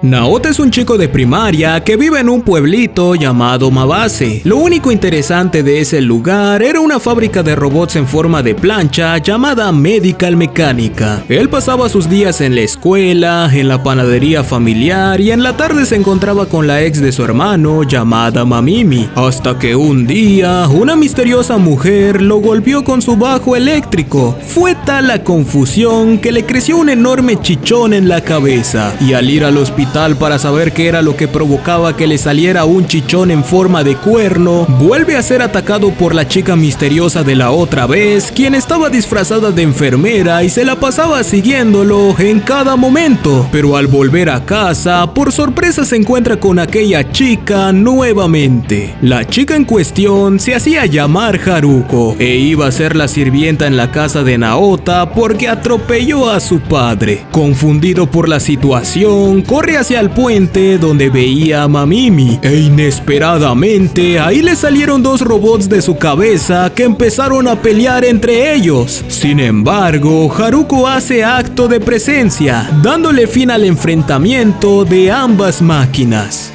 Naota es un chico de primaria que vive en un pueblito llamado Mabase. Lo único interesante de ese lugar era una fábrica de robots en forma de plancha llamada Medical Mecánica. Él pasaba sus días en la escuela, en la panadería familiar y en la tarde se encontraba con la ex de su hermano llamada Mamimi. Hasta que un día, una misteriosa mujer lo golpeó con su bajo eléctrico. Fue tal la confusión que le creció un enorme chichón en la cabeza y al ir al hospital para saber qué era lo que provocaba que le saliera un chichón en forma de cuerno, vuelve a ser atacado por la chica misteriosa de la otra vez, quien estaba disfrazada de enfermera y se la pasaba siguiéndolo en cada momento. Pero al volver a casa, por sorpresa se encuentra con aquella chica nuevamente. La chica en cuestión se hacía llamar Haruko e iba a ser la sirvienta en la casa de Naota porque atropelló a su padre. Confundido por la situación, corre hacia el puente donde veía a Mamimi e inesperadamente ahí le salieron dos robots de su cabeza que empezaron a pelear entre ellos. Sin embargo, Haruko hace acto de presencia, dándole fin al enfrentamiento de ambas máquinas.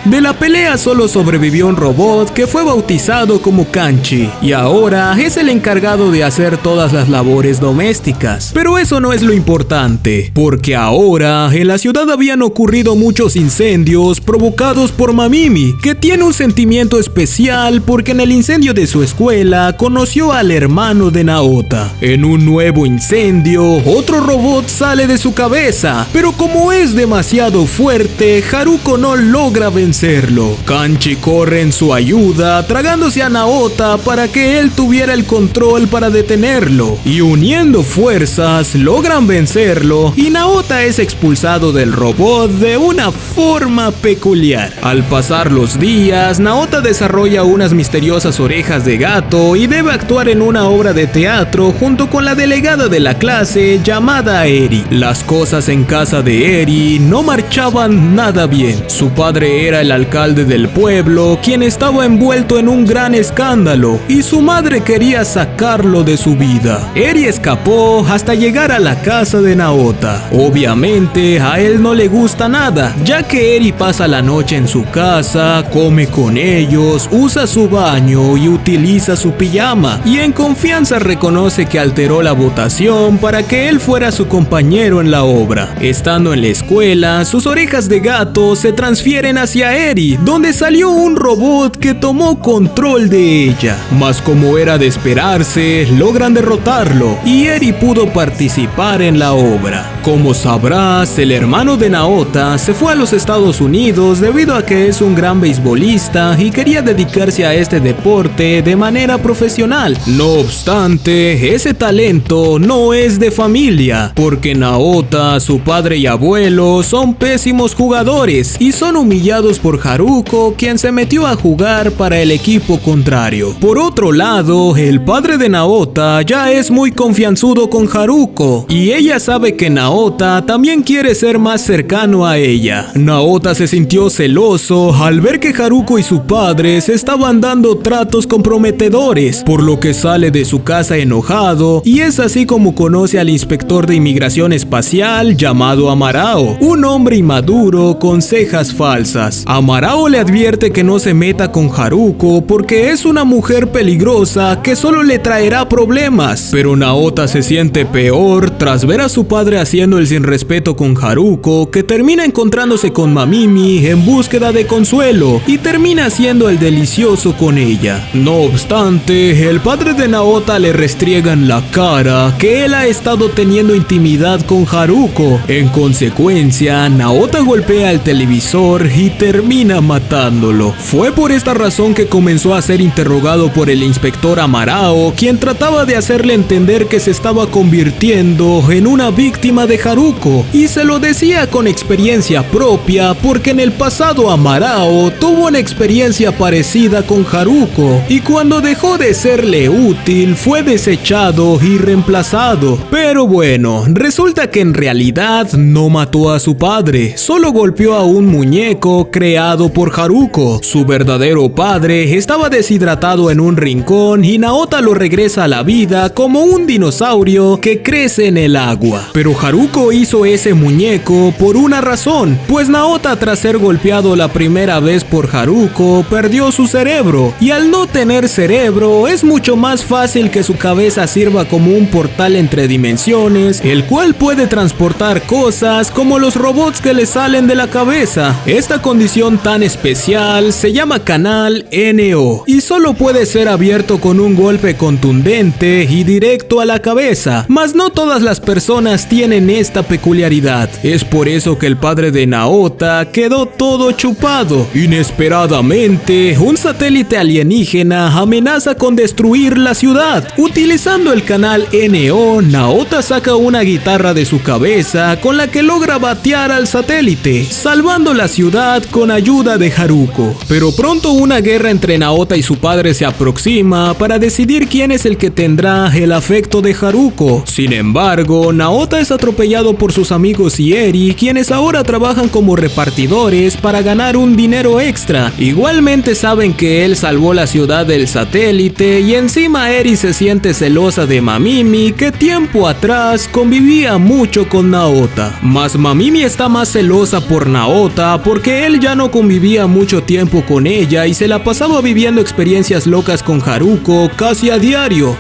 De la pelea solo sobrevivió un robot que fue bautizado como Kanchi y ahora es el encargado de hacer todas las labores domésticas. Pero eso no es lo importante, porque ahora en la ciudad habían ocurrido muchos incendios provocados por Mamimi, que tiene un sentimiento especial porque en el incendio de su escuela conoció al hermano de Naota. En un nuevo incendio, otro robot sale de su cabeza, pero como es demasiado fuerte, Haruko no logra vencerlo. Kanchi corre en su ayuda, tragándose a Naota para que él tuviera el control para detenerlo, y uniendo fuerzas logran vencerlo y Naota es expulsado del robot de una forma peculiar. Al pasar los días, Naota desarrolla unas misteriosas orejas de gato y debe actuar en una obra de teatro junto con la delegada de la clase llamada Eri. Las cosas en casa de Eri no marchaban nada bien. Su padre era el alcalde del pueblo, quien estaba envuelto en un gran escándalo, y su madre quería sacarlo de su vida. Eri escapó hasta llegar a la casa de Naota. Obviamente a él no le gusta nada, ya que Eri pasa la noche en su casa, come con ellos, usa su baño y utiliza su pijama, y en confianza reconoce que alteró la votación para que él fuera su compañero en la obra. Estando en la escuela, sus orejas de gato se transfieren hacia Eri, donde salió un robot que tomó control de ella. Mas como era de esperarse, logran derrotarlo y Eri pudo participar en la obra. Como sabrás, el hermano de Naota se fue a los Estados Unidos debido a que es un gran beisbolista y quería dedicarse a este deporte de manera profesional. No obstante, ese talento no es de familia, porque Naota, su padre y abuelo son pésimos jugadores y son humillados por Haruko, quien se metió a jugar para el equipo contrario. Por otro lado, el padre de Naota ya es muy confianzudo con Haruko y ella sabe que Naota también quiere ser más cercano a ella. Naota se sintió celoso al ver que Haruko y su padre se estaban dando tratos comprometedores, por lo que sale de su casa enojado y es así como conoce al inspector de inmigración espacial llamado Amarao, un hombre inmaduro con cejas falsas. Amarao le advierte que no se meta con Haruko porque es una mujer peligrosa que solo le traerá problemas, pero Naota se siente peor tras ver a su padre haciendo el sin respeto con Haruko, que termina encontrándose con Mamimi en búsqueda de consuelo y termina haciendo el delicioso con ella. No obstante, el padre de Naota le restriega en la cara que él ha estado teniendo intimidad con Haruko. En consecuencia, Naota golpea el televisor y termina matándolo. Fue por esta razón que comenzó a ser interrogado por el inspector Amarao, quien trataba de hacerle entender que se estaba convirtiendo en una víctima de Haruko, y se lo decía con experiencia propia porque en el pasado Amarao tuvo una experiencia parecida con Haruko y cuando dejó de serle útil fue desechado y reemplazado. Pero bueno, resulta que en realidad no mató a su padre, solo golpeó a un muñeco creado criado por Haruko. Su verdadero padre estaba deshidratado en un rincón y Naota lo regresa a la vida como un dinosaurio que crece en el agua. Pero Haruko hizo ese muñeco por una razón, pues Naota, tras ser golpeado la primera vez por Haruko, perdió su cerebro, y al no tener cerebro es mucho más fácil que su cabeza sirva como un portal entre dimensiones, el cual puede transportar cosas como los robots que le salen de la cabeza. Esta condición tan especial se llama canal NO y solo puede ser abierto con un golpe contundente y directo a la cabeza, mas no todas las personas tienen esta peculiaridad. Es por eso que el padre de Naota quedó todo chupado. Inesperadamente, un satélite alienígena amenaza con destruir la ciudad. Utilizando el canal NO, Naota saca una guitarra de su cabeza con la que logra batear al satélite, salvando la ciudad con ayuda de Haruko. Pero pronto una guerra entre Naota y su padre se aproxima para decidir quién es el que tendrá el afecto de Haruko. Sin embargo, Naota es atropellado por sus amigos y Eri, quienes ahora trabajan como repartidores para ganar un dinero extra. Igualmente saben que él salvó la ciudad del satélite, y encima Eri se siente celosa de Mamimi, que tiempo atrás convivía mucho con Naota. Mas Mamimi está más celosa por Naota porque él ya no convivía mucho tiempo con ella y se la pasaba viviendo experiencias locas con Haruko casi a diario.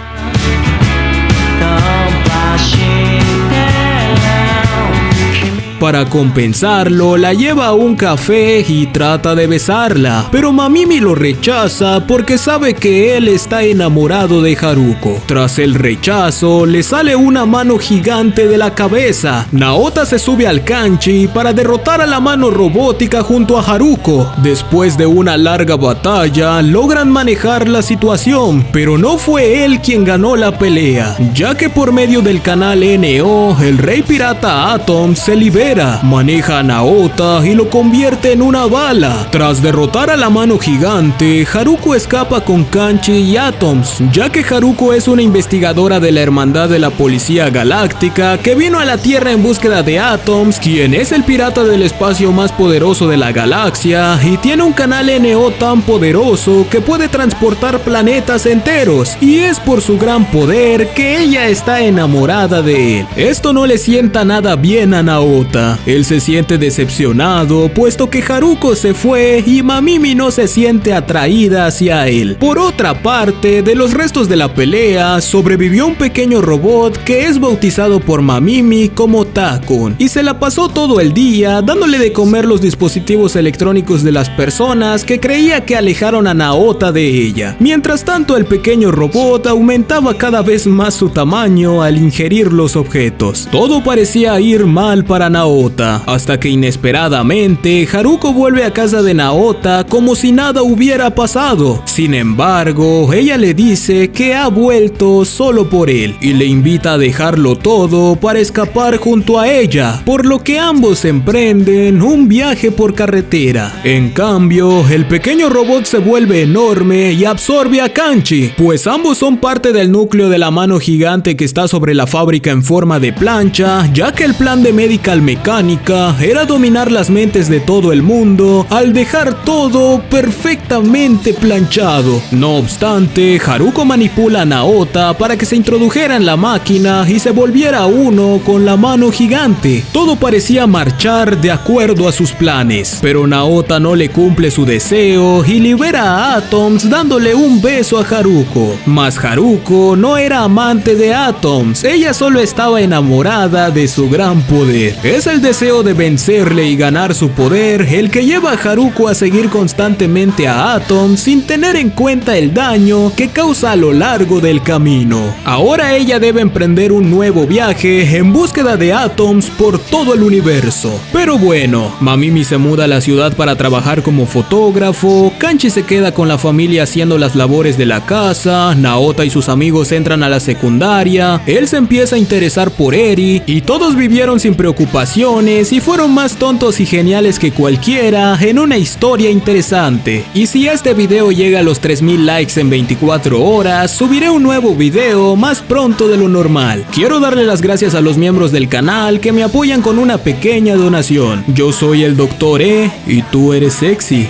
Para compensarlo, la lleva a un café y trata de besarla, pero Mamimi lo rechaza porque sabe que él está enamorado de Haruko. Tras el rechazo, le sale una mano gigante de la cabeza. Naota se sube al kanchi para derrotar a la mano robótica junto a Haruko. Después de una larga batalla, logran manejar la situación, pero no fue él quien ganó la pelea, ya que por medio del canal NO, el rey pirata Atoms se libera. Maneja a Naota y lo convierte en una bala. Tras derrotar a la mano gigante, Haruko escapa con Kanchi y Atoms, ya que Haruko es una investigadora de la Hermandad de la Policía Galáctica que vino a la Tierra en búsqueda de Atoms, quien es el pirata del espacio más poderoso de la galaxia y tiene un canal NO tan poderoso que puede transportar planetas enteros, y es por su gran poder que ella está enamorada de él. Esto no le sienta nada bien a Naota. Él se siente decepcionado puesto que Haruko se fue y Mamimi no se siente atraída hacia él. Por otra parte, de los restos de la pelea sobrevivió un pequeño robot que es bautizado por Mamimi como Takun, y se la pasó todo el día dándole de comer los dispositivos electrónicos de las personas que creía que alejaron a Naota de ella. Mientras tanto, el pequeño robot aumentaba cada vez más su tamaño al ingerir los objetos. Todo parecía ir mal para Naota, hasta que inesperadamente Haruko vuelve a casa de Naota como si nada hubiera pasado. Sin embargo, ella le dice que ha vuelto solo por él y le invita a dejarlo todo para escapar junto a ella, por lo que ambos emprenden un viaje por carretera. En cambio, el pequeño robot se vuelve enorme y absorbe a Kanchi, pues ambos son parte del núcleo de la mano gigante que está sobre la fábrica en forma de plancha, ya que el plan de Medical Mecánica era dominar las mentes de todo el mundo al dejar todo perfectamente planchado. No obstante, Haruko manipula a Naota para que se introdujera en la máquina y se volviera uno con la mano gigante. Todo parecía marchar de acuerdo a sus planes, pero Naota no le cumple su deseo y libera a Atoms dándole un beso a Haruko. Mas Haruko no era amante de Atoms, ella solo estaba enamorada de su gran poder. Es el deseo de vencerle y ganar su poder el que lleva a Haruko a seguir constantemente a Atoms sin tener en cuenta el daño que causa a lo largo del camino. Ahora ella debe emprender un nuevo viaje en búsqueda de Atoms por todo el universo. Pero bueno, Mamimi se muda a la ciudad para trabajar como fotógrafo, Kanchi se queda con la familia haciendo las labores de la casa, Naota y sus amigos entran a la secundaria, él se empieza a interesar por Eri y todos vivieron sin preocupación observaciones y fueron más tontos y geniales que cualquiera en una historia interesante. Y si este video llega a los 3000 likes en 24 horas, subiré un nuevo video más pronto de lo normal. Quiero darle las gracias a los miembros del canal que me apoyan con una pequeña donación. Yo soy el Dr. E y tú eres sexy.